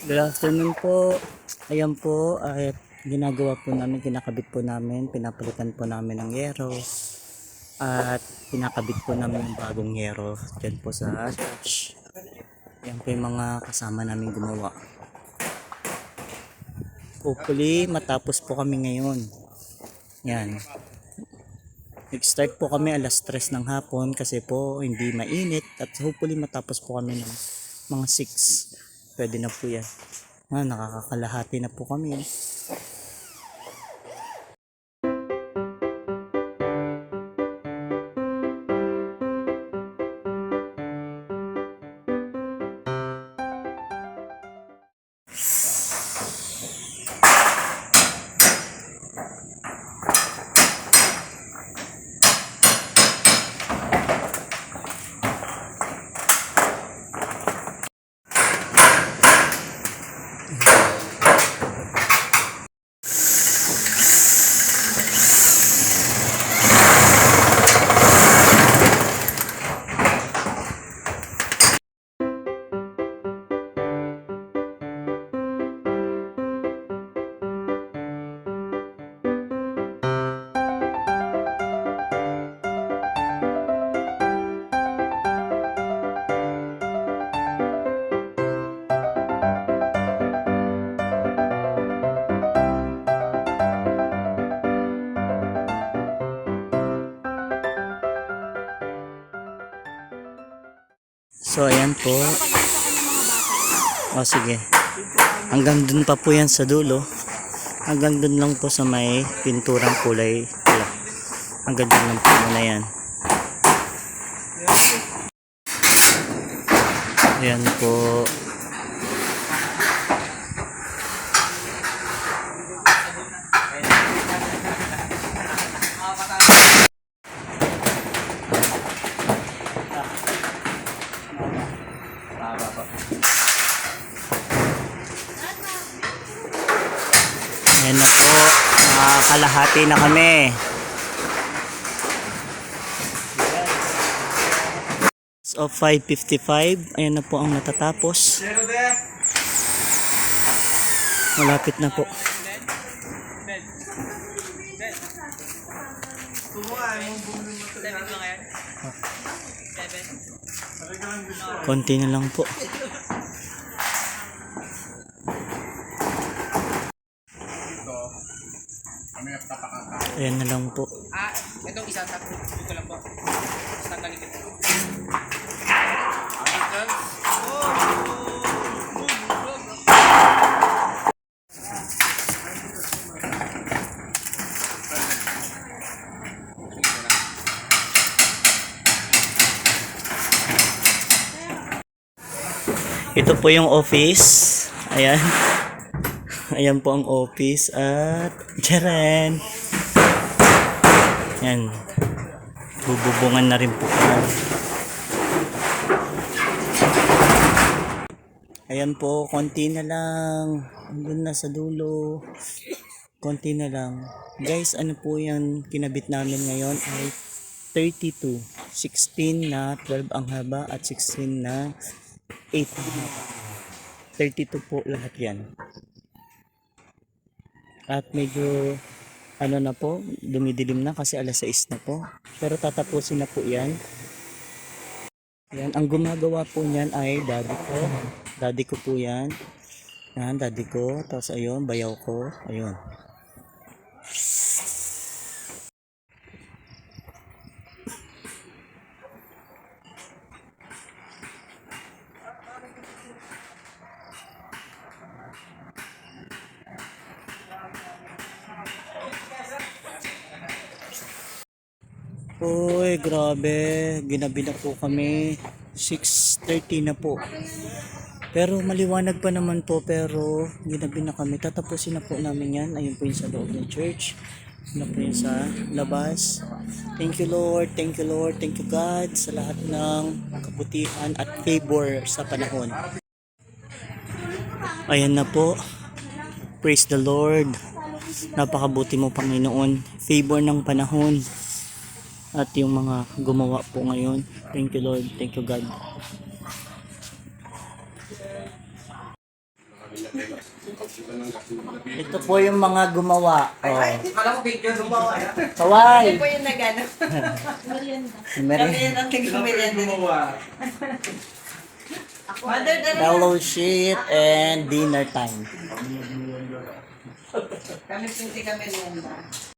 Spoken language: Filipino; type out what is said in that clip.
Good afternoon po. Ayan po, ay ginagawa po namin, kinakabit po namin, pinapalitan po namin ng yero at pinakabit po namin ng bagong yero dyan po sa church. Ayan po yung mga kasama namin gumawa. Hopefully matapos po kami ngayon. Yan. Nag-start po kami alas 3 ng hapon kasi po hindi mainit at hopefully matapos po kami ng mga 6. Pwede na po yan. Nakakakalahati na po kami. So ayan po. O sige. Hanggang dun pa po yan sa dulo. Hanggang dun lang po sa may pinturang kulay pula. Hanggang dun lang po na yan. Ayan po. Ayan na po, kalahati na kami. So 5:55, ayan na po ang natatapos. Malapit na po. Konti na lang po. Ayan na lang po. Itong isang tapos ko lang po. Tanggalin ito. Ito po yung office. Ayan. Ayan po ang office at Jaren. Yan. Bububungan na rin po. Ayan po, konti na lang. Andun na sa dulo. Konti na lang. Guys, ano po yan kinabit namin ngayon ay 32. 16 na 12 ang haba at 16 na 8. 32 po lahat yan. At medyo ano na po, dumidilim na kasi alas 6 na po. Pero tatapusin na po yan. Yan, ang gumagawa po niyan ay daddy ko. Daddy ko po yan. Yan, daddy ko. Tapos ayun, bayaw ko. Ayun. Uy, grabe. Ginabi na po kami. 6:30 na po. Pero maliwanag pa naman po, pero ginabi na kami. Tatapusin na po namin yan. Ayun po yung sa loob ng church. Ano po yung sa labas. Thank you Lord, thank you Lord, thank you God sa lahat ng kabutihan at favor sa panahon. Ayan na po. Praise the Lord. Napakabuti mo Panginoon. Favor ng panahon. At yung mga gumawa po ngayon. Thank you Lord, thank you God. Ito po yung mga gumawa. Oh. Akala ko picture gumawa. Kawai! po yung nag-ano. Kami Meri- yan ang nag-merienda. Mother, dali na. fellowship and dinner time. Kami po hindi kami merienda.